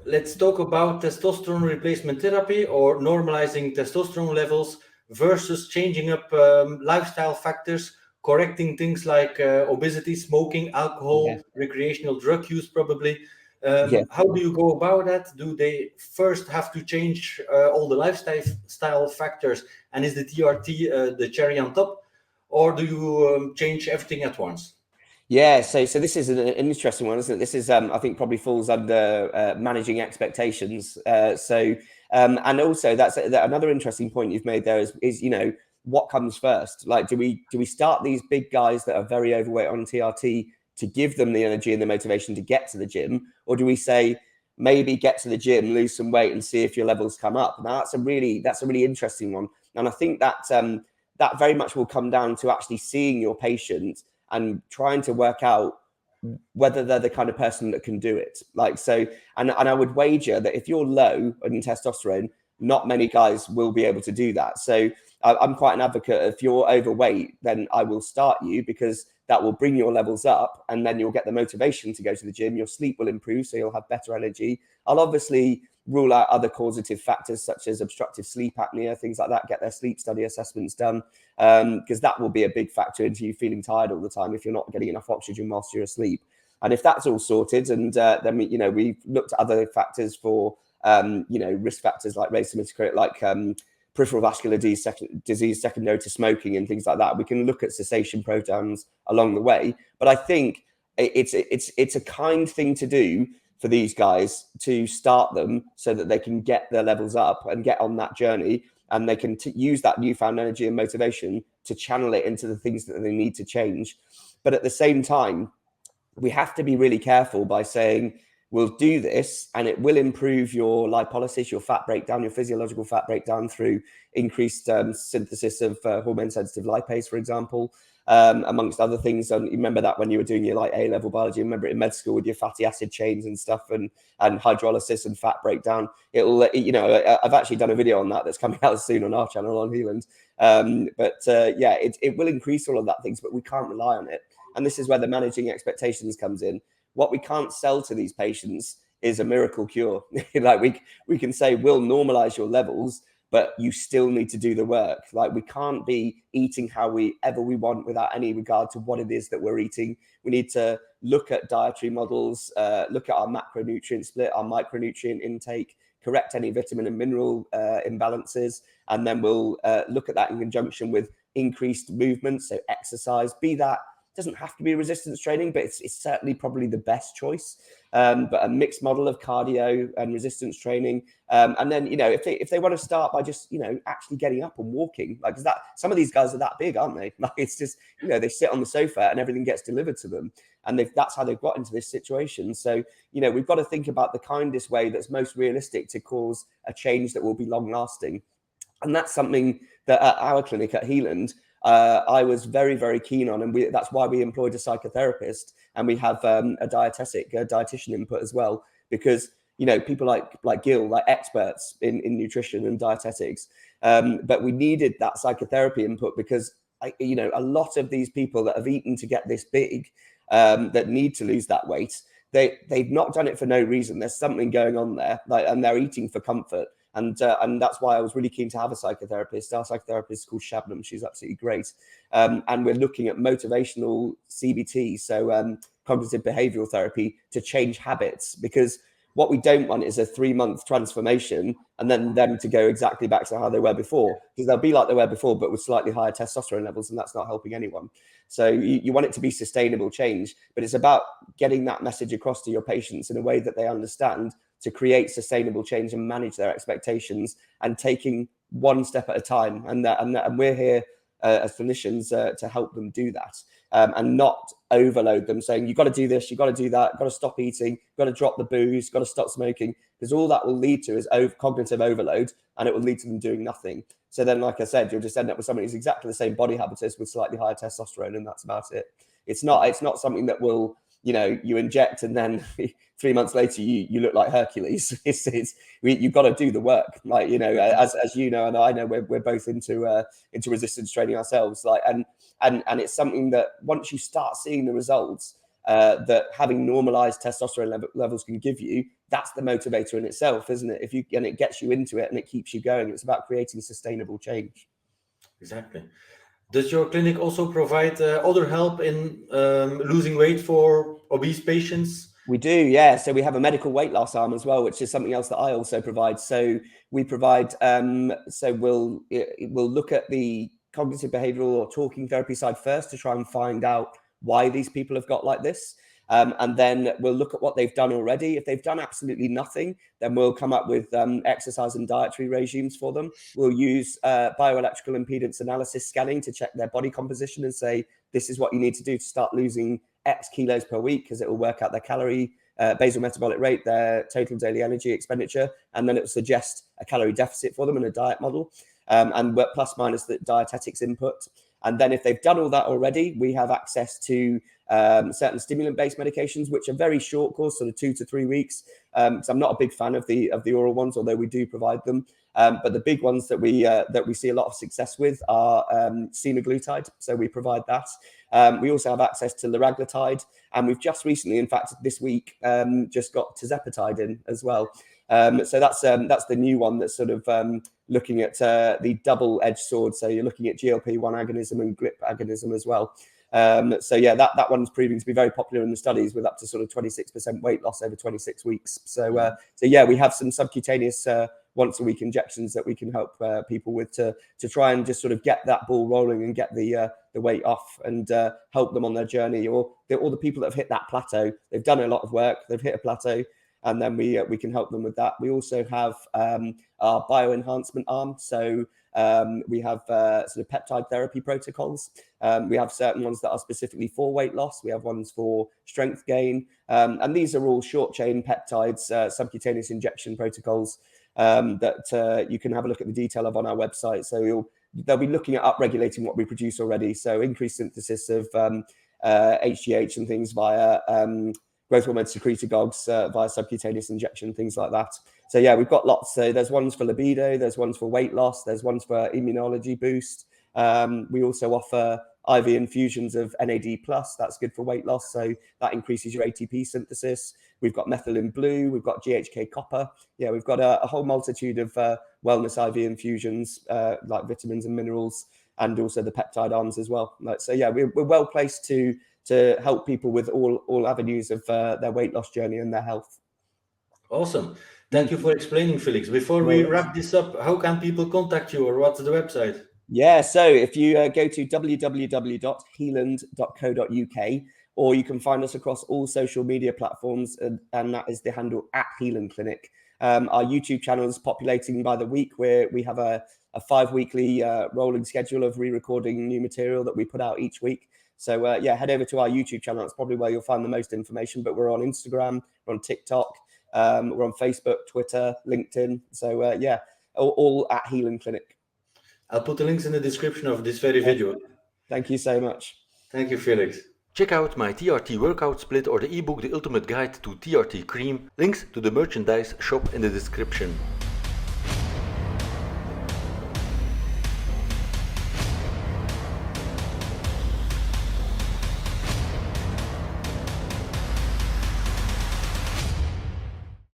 let's talk about testosterone replacement therapy or normalizing testosterone levels versus changing up lifestyle factors, correcting things like obesity, smoking, alcohol, recreational drug use, probably. How do you go about that? Do they first have to change all the lifestyle factors, and is the TRT the cherry on top, or do you change everything at once? Yeah, so this is an interesting one, isn't it? This is, I think, probably falls under managing expectations. And also that's another interesting point you've made there is what comes first? Like, do we start these big guys that are very overweight on TRT to give them the energy and the motivation to get to the gym, or do we say maybe get to the gym, lose some weight, and see if your levels come up? Now that's a really interesting one, and I think that that very much will come down to actually seeing your patient and trying to work out whether they're the kind of person that can do it. Like, so, and I would wager that if you're low in testosterone, not many guys will be able to do that. So I'm quite an advocate. If you're overweight, then I will start you, because that will bring your levels up, and then you'll get the motivation to go to the gym. Your sleep will improve, so you'll have better energy. I'll obviously rule out other causative factors such as obstructive sleep apnea, things like that. Get their sleep study assessments done, because that will be a big factor into you feeling tired all the time if you're not getting enough oxygen whilst you're asleep. And if that's all sorted, and then we've looked at other factors for risk factors like raised hematocrit, like peripheral vascular disease secondary to smoking and things like that. We can look at cessation programs along the way. But I think it's a kind thing to do for these guys to start them so that they can get their levels up and get on that journey, and they can use that newfound energy and motivation to channel it into the things that they need to change. But at the same time, we have to be really careful by saying, we'll do this and it will improve your lipolysis, your fat breakdown, your physiological fat breakdown through increased synthesis of hormone sensitive lipase, for example, amongst other things. And you remember that when you were doing your like A-level biology, remember it in med school with your fatty acid chains and stuff, and hydrolysis and fat breakdown. I've actually done a video on that that's coming out soon on our channel on Healand. It will increase all of that things, but we can't rely on it. And this is where the managing expectations comes in. What we can't sell to these patients is a miracle cure. Like we can say, we'll normalize your levels, but you still need to do the work. Like, we can't be eating however we want without any regard to what it is that we're eating. We need to look at dietary models, look at our macronutrient split, our micronutrient intake, correct any vitamin and mineral imbalances. And then we'll look at that in conjunction with increased movement. So exercise, be that, doesn't have to be resistance training, but it's certainly probably the best choice. But a mixed model of cardio and resistance training. And then, if they want to start by just, actually getting up and walking, like that, some of these guys are that big, aren't they? Like, it's just, they sit on the sofa and everything gets delivered to them. And that's how they've got into this situation. So, we've got to think about the kindest way that's most realistic to cause a change that will be long lasting. And that's something that at our clinic at Healand, I was very, very keen on, and that's why we employed a psychotherapist, and we have a dietitian input as well, because people like Gil, like experts in nutrition and dietetics, but we needed that psychotherapy input because a lot of these people that have eaten to get this big, that need to lose that weight, they've not done it for no reason. There's something going on there, and they're eating for comfort. And that's why I was really keen to have a psychotherapist. Our psychotherapist is called Shabnam. She's absolutely great. And we're looking at motivational CBT, so cognitive behavioral therapy, to change habits. Because what we don't want is a 3-month transformation and then them to go exactly back to how they were before. Because they'll be like they were before, but with slightly higher testosterone levels, and that's not helping anyone. So you want it to be sustainable change, but it's about getting that message across to your patients in a way that they understand, to create sustainable change and manage their expectations, and taking one step at a time. And we're here as clinicians to help them do that, and not overload them saying, you've got to do this, you've got to do that, you've got to stop eating, you've got to drop the booze, you've got to stop smoking, because all that will lead to is cognitive overload, and it will lead to them doing nothing. So then, like I said, you'll just end up with somebody who's exactly the same body habitus with slightly higher testosterone, and that's about it. It's not something that will, you inject and then 3 months later you look like Hercules. You've got to do the work, like, as you know, and I know we're both into resistance training ourselves, like, and it's something that once you start seeing the results, that having normalized testosterone levels can give you, that's the motivator in itself, isn't it? And it gets you into it and it keeps you going. It's about creating sustainable change. Exactly. Does your clinic also provide other help in losing weight for obese patients? We do, yeah. So we have a medical weight loss arm as well, which is something else that I also provide. So we provide, so we'll look at the cognitive behavioral or talking therapy side first to try and find out why these people have got like this. And then we'll look at what they've done already. If they've done absolutely nothing, then we'll come up with exercise and dietary regimes for them. We'll use bioelectrical impedance analysis scanning to check their body composition and say, this is what you need to do to start losing X kilos per week, because it will work out their calorie, basal metabolic rate, their total daily energy expenditure, and then it will suggest a calorie deficit for them in a diet model, and plus minus the dietetics input. And then if they've done all that already, we have access to certain stimulant-based medications, which are very short course, sort of 2 to 3 weeks. So I'm not a big fan of the oral ones, although we do provide them. But the big ones that we see a lot of success with are semaglutide. So we provide that. We also have access to liraglutide, and we've just recently, in fact, this week, just got tirzepatide in as well. So that's the new one that's sort of looking at the double-edged sword. So you're looking at GLP-1 agonism and GLP agonism as well. So yeah, that one's proving to be very popular in the studies, with up to sort of 26% weight loss over 26 weeks. So yeah, we have some subcutaneous once a week injections that we can help people with to try and just sort of get that ball rolling and get the weight off and help them on their journey, or all the people that have hit that plateau. They've done a lot of work, they've hit a plateau, and then we can help them with that. We also have our bioenhancement arm. So we have sort of peptide therapy protocols. We have certain ones that are specifically for weight loss. We have ones for strength gain. And these are all short chain peptides, subcutaneous injection protocols that you can have a look at the detail of on our website. So they'll be looking at upregulating what we produce already. So increased synthesis of HGH and things via growth hormone secretagogues via subcutaneous injection, things like that. So yeah, we've got lots. So there's ones for libido, there's ones for weight loss, there's ones for immunology boost. We also offer IV infusions of NAD+. That's good for weight loss. So that increases your ATP synthesis. We've got methylene blue. We've got GHK copper. Yeah, we've got a whole multitude of wellness IV infusions, like vitamins and minerals, and also the peptide arms as well. So yeah, we're well placed to help people with all avenues of their weight loss journey and their health. Awesome. Thank you for explaining, Felix. Before we wrap this up, how can people contact you, or what's the website? Yeah, so if you go to www.healand.co.uk, or you can find us across all social media platforms, and that is the handle @Healand Clinic. Our YouTube channel is populating by the week, where we have a 5-weekly rolling schedule of re-recording new material that we put out each week. So yeah, head over to our YouTube channel. That's probably where you'll find the most information, but we're on Instagram, we're on TikTok, we're on Facebook, Twitter, LinkedIn. So yeah, all @Healand Clinic. I'll put the links in the description of this very video. Thank you so much. Thank you, Felix. Check out my TRT workout split or the ebook The Ultimate Guide to TRT Cream. Links to the merchandise shop in the description.